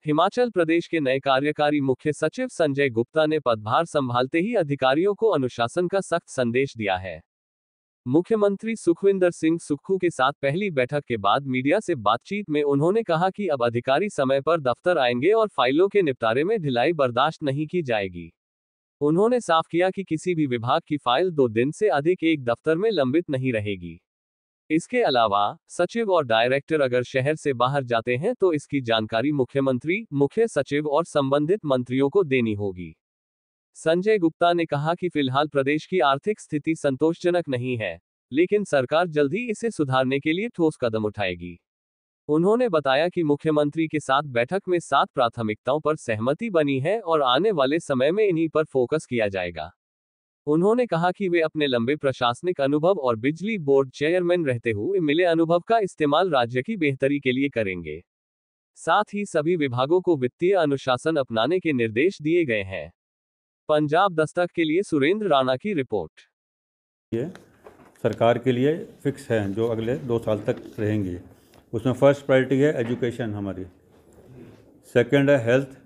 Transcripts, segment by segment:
हिमाचल प्रदेश के नए कार्यकारी मुख्य सचिव संजय गुप्ता ने पदभार संभालते ही अधिकारियों को अनुशासन का सख्त संदेश दिया है। मुख्यमंत्री सुखविंदर सिंह सुक्खू के साथ पहली बैठक के बाद मीडिया से बातचीत में उन्होंने कहा कि अब अधिकारी समय पर दफ्तर आएंगे और फाइलों के निपटारे में ढिलाई बर्दाश्त नहीं की जाएगी। उन्होंने साफ किया कि किसी भी विभाग की फाइल 2 दिन से अधिक एक दफ्तर में लंबित नहीं रहेगी। इसके अलावा सचिव और डायरेक्टर अगर शहर से बाहर जाते हैं तो इसकी जानकारी मुख्यमंत्री, मुख्य सचिव और संबंधित मंत्रियों को देनी होगी। संजय गुप्ता ने कहा कि फिलहाल प्रदेश की आर्थिक स्थिति संतोषजनक नहीं है, लेकिन सरकार जल्द ही इसे सुधारने के लिए ठोस कदम उठाएगी। उन्होंने बताया कि मुख्यमंत्री के साथ बैठक में 7 प्राथमिकताओं पर सहमति बनी है और आने वाले समय में इन्हीं पर फोकस किया जाएगा। उन्होंने कहा कि वे अपने लंबे प्रशासनिक अनुभव और बिजली बोर्ड चेयरमैन रहते हुए मिले अनुभव का इस्तेमाल राज्य की बेहतरी के लिए करेंगे। साथ ही सभी विभागों को वित्तीय अनुशासन अपनाने के निर्देश दिए गए हैं। पंजाब दस्तक के लिए सुरेंद्र राणा की रिपोर्ट। ये सरकार के लिए फिक्स है जो अगले 2 साल तक रहेंगी। उसमें फर्स्ट प्रायोरिटी है एजुकेशन हमारी, सेकंड है हेल्थ,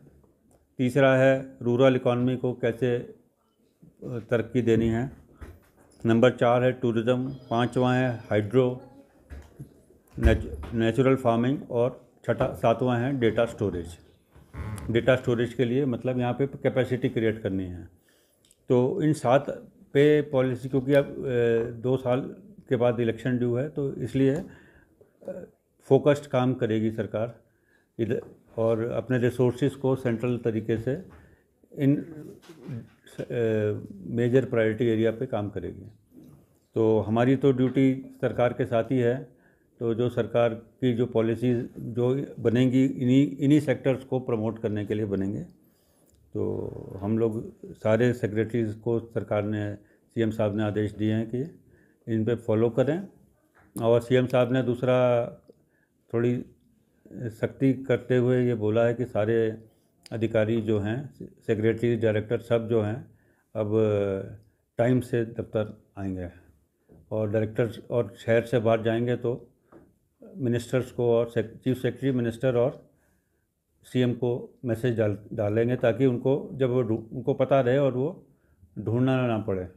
तीसरा है रूरल इकॉनमी को कैसे तरक्की देनी है, नंबर 4 है टूरिज़्म, 5वां है हाइड्रो नेचुरल फार्मिंग और 7वां है डेटा स्टोरेज। डेटा स्टोरेज के लिए मतलब यहाँ पे कैपेसिटी क्रिएट करनी है। तो इन 7 पे पॉलिसी, क्योंकि अब 2 साल के बाद इलेक्शन ड्यू है तो इसलिए फोकस्ड काम करेगी सरकार इधर और अपने रिसोर्सेज को सेंट्रल तरीके से इन मेजर प्रायोरिटी एरिया पे काम करेगी। तो हमारी तो ड्यूटी सरकार के साथ ही है। तो जो सरकार की जो पॉलिसीज़ जो बनेंगी इन्हीं सेक्टर्स को प्रमोट करने के लिए बनेंगे। तो हम लोग सारे सेक्रेटरीज़ को सरकार ने, सीएम साहब ने आदेश दिए हैं कि इन पे फॉलो करें। और सीएम साहब ने दूसरा थोड़ी सख्ती करते हुए ये बोला है कि सारे अधिकारी जो हैं, सेक्रेटरी, डायरेक्टर सब जो हैं अब टाइम से दफ्तर आएंगे और डायरेक्टर्स और शहर से बाहर जाएंगे तो मिनिस्टर्स को और चीफ सेक्रेटरी, मिनिस्टर और सीएम को मैसेज डालेंगे ताकि उनको जब उनको पता रहे और वो ढूंढना ना पड़े।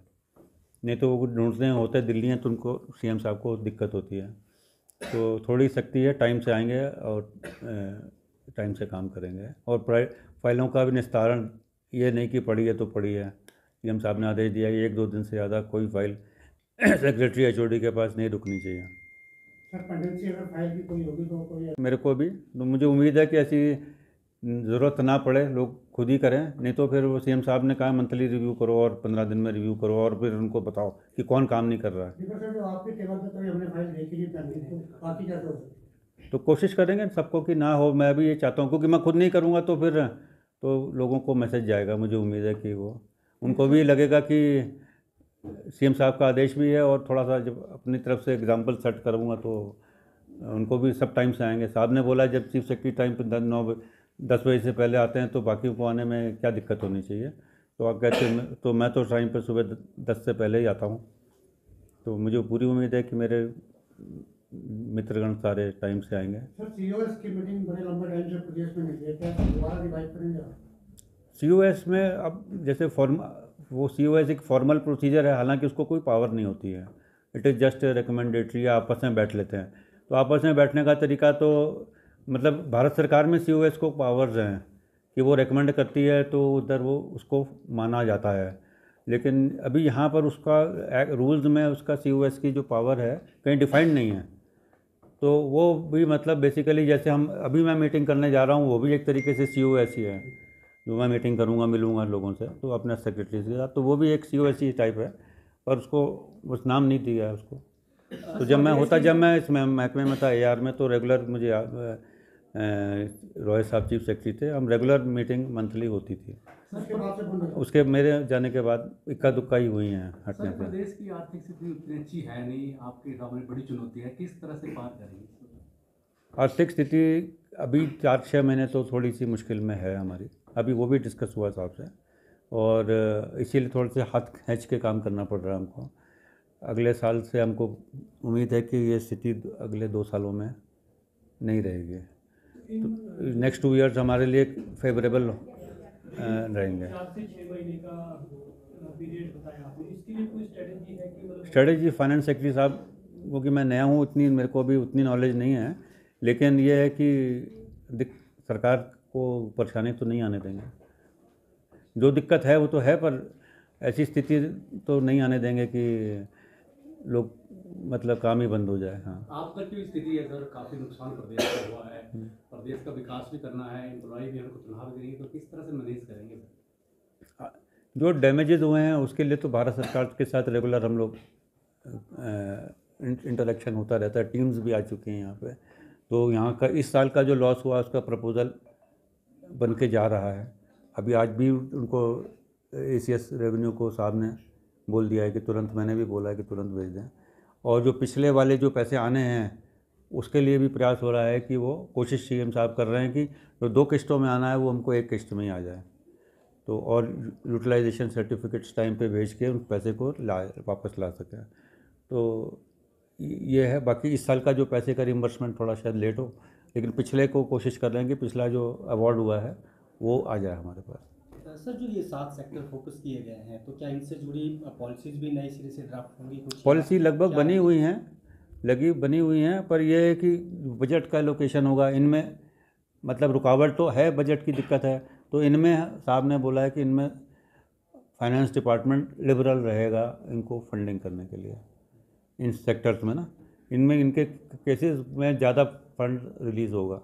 नहीं तो वो ढूंढने होते दिल्ली हैं तो उनको सीएम साहब को दिक्कत होती है। तो थोड़ी सख्ती है, टाइम से आएंगे और टाइम से काम करेंगे। और फाइलों का भी निस्तारण, ये नहीं कि पड़ी है तो पड़ी है। सीएम साहब ने आदेश दिया कि 1-2 दिन से ज़्यादा कोई फाइल सेक्रेटरी एचओडी के पास नहीं रुकनी चाहिए। सर, पंडित जी अगर फाइल की कोई होगी तो कोई मेरे को भी तो मुझे उम्मीद है कि ऐसी ज़रूरत ना पड़े, लोग खुद ही करें। नहीं तो फिर वो सीएम साहब ने कहा मंथली रिव्यू करो और 15 दिन में रिव्यू करो और फिर उनको बताओ कि कौन काम नहीं कर रहा है। सर, जो आपके टेबल पे कोई हमने फाइल देखी नहीं पेंडिंग, तो बाकी कैसे हो सकती है? तो कोशिश करेंगे सबको कि ना हो। मैं भी ये चाहता हूँ, क्योंकि मैं खुद नहीं करूँगा तो फिर तो लोगों को मैसेज जाएगा। मुझे उम्मीद है कि वो उनको भी लगेगा कि सीएम साहब का आदेश भी है और थोड़ा सा जब अपनी तरफ से एग्जांपल सेट करूँगा तो उनको भी सब टाइम से आएंगे। साहब ने बोला जब चीफ सेक्रेटरी टाइम पर 10 बजे से पहले आते हैं तो बाकी को आने में क्या दिक्कत होनी चाहिए। तो आप कहते हैं तो मैं तो टाइम पर सुबह 10 से पहले ही आता हूँ। तो मुझे पूरी उम्मीद है कि मेरे मित्रगण सारे टाइम से आएंगे। सर, सीओएस की मीटिंग बड़े लंबे टाइम से प्रदेश में नहीं है, क्या दोबारा रिवाइव करेंगे आप? सीओएस में अब जैसे वो सीओएस एक फॉर्मल प्रोसीजर है, हालांकि उसको कोई पावर नहीं होती है। इट इज़ जस्ट रिकमेंडेटरी, आपस में बैठ लेते हैं। तो आपस में बैठने का तरीका तो मतलब भारत सरकार में सीओएस को पावर्स हैं कि वो रेकमेंड करती है तो उधर वो उसको माना जाता है। लेकिन अभी यहाँ पर उसका रूल्स में उसका सीओएस की जो पावर है कहीं डिफाइंड नहीं है। तो वो भी मतलब बेसिकली जैसे हम अभी मैं मीटिंग करने जा रहा हूँ वो भी एक तरीके से सीओएस ही है। जो मैं मीटिंग करूँगा, मिलूँगा लोगों से तो अपने सेक्रेटरी के साथ, तो वो भी एक सीओएस ही टाइप है, पर उसको उस नाम नहीं दिया है उसको। तो जब मैं इसमें महकमे में था एआर में, तो रेगुलर मुझे रॉय साहब चीफ सेक्रेटरी थे, हम रेगुलर मीटिंग मंथली होती थी। उसके मेरे जाने के बाद इक्का दुक्का ही हुई हैं हटने से। प्रदेश की आर्थिक स्थिति उतनी अच्छी है नहीं, आपके सामने बड़ी चुनौती है, किस तरह से पार करेंगे? आर्थिक स्थिति अभी 4-6 महीने तो थोड़ी सी मुश्किल में है हमारी। अभी वो भी डिस्कस हुआ साहब से और इसीलिए थोड़े से हाथ खींच के काम करना पड़ रहा है हमको। अगले साल से हमको उम्मीद है कि ये स्थिति अगले 2 सालों में नहीं रहेगी। नेक्स्ट 2 ईयर्स हमारे लिए फेवरेबल रहेंगे। 4 से 6 महीने का पीरियड बताया आपने, इसके लिए कोई स्ट्रेटेजी है कि मतलब स्ट्रेटेजी फाइनेंस सेक्रेटरी साहब, क्योंकि मैं नया हूँ, उतनी मेरे को अभी उतनी नॉलेज नहीं है, लेकिन ये है कि सरकार को परेशानी तो नहीं आने देंगे। जो दिक्कत है वो तो है, पर ऐसी स्थिति तो नहीं आने देंगे कि लोग मतलब काम ही बंद हो जाए। हाँ, आपका जो स्थिति है सर, काफ़ी नुकसान प्रदेश का हुआ है, प्रदेश का विकास भी करना है, एम्प्लॉय भी हमको तनख्वाह भी देंगे, तो किस तरह से मैनेज करेंगे सर? जो डैमेजेस हुए हैं उसके लिए तो भारत सरकार के साथ रेगुलर हम लोग इंटरेक्शन होता रहता है, टीम्स भी आ चुकी हैं यहाँ पे। तो यहाँ का इस साल का जो लॉस हुआ उसका प्रपोज़ल बन के जा रहा है। अभी आज भी उनको ACS रेवेन्यू को साहब ने बोल दिया है कि तुरंत, मैंने भी बोला है कि तुरंत भेज दें। और जो पिछले वाले जो पैसे आने हैं उसके लिए भी प्रयास हो रहा है कि वो कोशिश CM साहब कर रहे हैं कि जो 2 किस्तों में आना है वो हमको 1 किस्त में ही आ जाए। तो और यूटिलाइजेशन सर्टिफिकेट्स टाइम पे भेज के उन पैसे को वापस ला सकें। तो ये है। बाकी इस साल का जो पैसे का रिम्बर्समेंट थोड़ा शायद लेट हो, लेकिन पिछले को कोशिश कर रहे हैं कि पिछला जो अवार्ड हुआ है वो आ जाए हमारे पास। सर, जो ये 7 सेक्टर फोकस किए गए हैं, तो क्या इनसे जुड़ी पॉलिसीज़ भी नई सिरे से ड्राफ्ट होंगी कुछ? पॉलिसी लगभग बनी हुई हैं, पर यह है कि बजट का एलोकेशन होगा इनमें, मतलब रुकावट तो है, बजट की दिक्कत है। तो इनमें साहब ने बोला है कि इनमें फाइनेंस डिपार्टमेंट लिबरल रहेगा इनको फंडिंग करने के लिए, इन सेक्टर्स में ना, इनमें इनके केसेस में ज़्यादा फंड रिलीज़ होगा।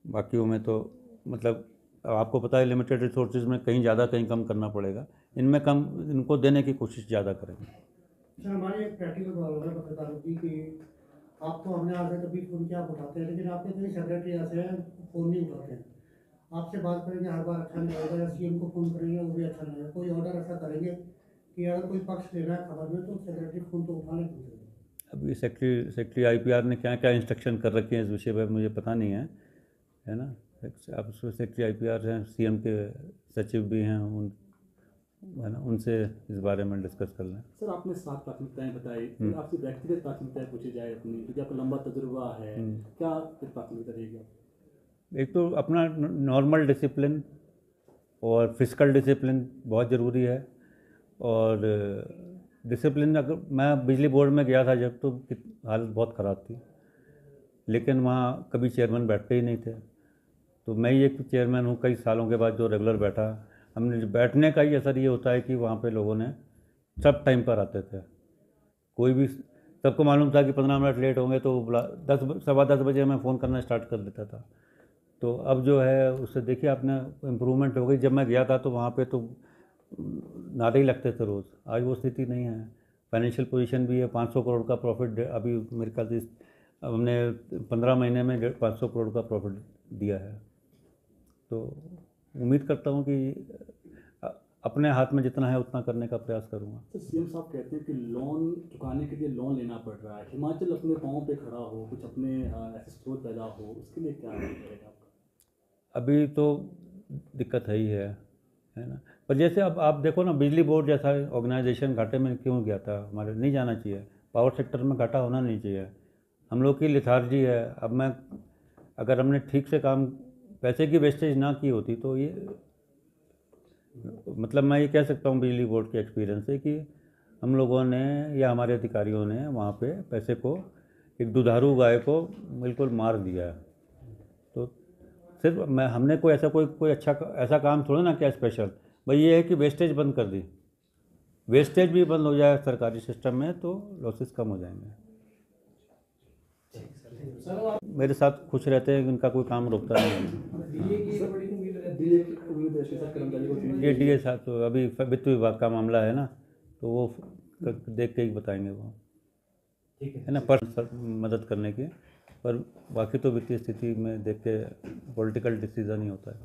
बाकियों में तो मतलब आपको पता है लिमिटेड रिसोर्सेज में कहीं ज़्यादा कहीं कम करना पड़ेगा, इनमें कम इनको देने की कोशिश ज़्यादा करेंगे। सर, हमारी एक प्रैक्टिकल प्रॉब्लम है पत्रकारों की कि आपको हमने आज तक कभी फ़ोन किया, आप उठाते हैं, लेकिन आपके कई सेक्रेटरी ऐसे हैं फ़ोन नहीं उठाते हैं। आपसे बात करेंगे हर बार अच्छा नहीं लगेगा, या CM को फ़ोन करेंगे वो भी अच्छा नहीं लगेगा। कोई ऑर्डर ऐसा करेंगे कि अगर कोई पक्ष लेना है खबर में तो सेक्रेटरी फ़ोन तो उठाने चाहिए। अभी सेक्रेटरी IPR ने क्या क्या इंस्ट्रक्शन कर रखे हैं इस विषय पर मुझे पता नहीं है ना। आप सेक्रेटरी IPR हैं, CM के सचिव भी हैं, है ना, उनसे इस बारे में डिस्कस कर लें। सर, आपने 7 प्राथमिकताएं बताई, फिर आपसे व्यक्तिगत प्राथमिकताएं पूछी जाए अपनी, क्योंकि आपका लंबा तजुर्बा है, क्या फिर प्राथमिकता रहेगी? एक तो अपना नॉर्मल डिसिप्लिन और फिजिकल डिसिप्लिन बहुत ज़रूरी है। और डिसिप्लिन, अगर मैं बिजली बोर्ड में गया था जब, तो हालत बहुत ख़राब थी, लेकिन वहाँ कभी चेयरमैन बैठते ही नहीं थे। तो मैं ही एक चेयरमैन हूँ कई सालों के बाद जो रेगुलर बैठा। हमने बैठने का ही असर ये होता है कि वहाँ पे लोगों ने सब टाइम पर आते थे। कोई भी, सबको मालूम था कि 15 मिनट लेट होंगे तो बुला 10 बजे मैं फ़ोन करना स्टार्ट कर देता था। तो अब जो है उससे देखिए आपने इम्प्रूवमेंट हो गई। जब मैं गया था तो वहाँ पे तो नारे ही लगते थे रोज़, आज वो स्थिति नहीं है। फाइनेंशियल पोजीशन भी है, 500 करोड़ का प्रॉफिट अभी मेरे ख्याल से हमने 15 महीने में 500 करोड़ का प्रॉफिट दिया है। तो उम्मीद करता हूँ कि अपने हाथ में जितना है उतना करने का प्रयास करूँगा। तो CM साहब कहते हैं कि लोन चुकाने के लिए लोन लेना पड़ रहा है, हिमाचल अपने पाँव पे खड़ा हो, कुछ अपने ऐसे स्रोत पैदा हो, उसके लिए क्या करेगा आपका? अभी तो दिक्कत है ही है ना। पर जैसे अब आप देखो ना, बिजली बोर्ड जैसा ऑर्गेनाइजेशन घाटे में क्यों गया था? हमारे नहीं जाना चाहिए, पावर सेक्टर में घाटा होना नहीं चाहिए। हम लोग की लिथार्जी है। अब अगर हमने ठीक से काम, पैसे की वेस्टेज ना की होती तो ये, मतलब मैं ये कह सकता हूँ बिजली बोर्ड के एक्सपीरियंस से कि हम लोगों ने या हमारे अधिकारियों ने वहाँ पे पैसे को, एक दुधारू गाय को बिल्कुल मार दिया है। तो सिर्फ हमने कोई अच्छा ऐसा काम थोड़ा ना किया स्पेशल। भाई ये है कि वेस्टेज बंद कर दी, वेस्टेज भी बंद हो जाए सरकारी सिस्टम में तो लॉसेस कम हो जाएंगे। मेरे साथ खुश रहते हैं कि उनका कोई काम रुकता नहीं है। ये DA साहब तो अभी वित्त विभाग का मामला है ना, तो वो देख के ही बताएंगे वो, है ना, पर मदद करने की। पर बाकी तो वित्तीय स्थिति में देख के पॉलिटिकल डिसीजन ही होता है।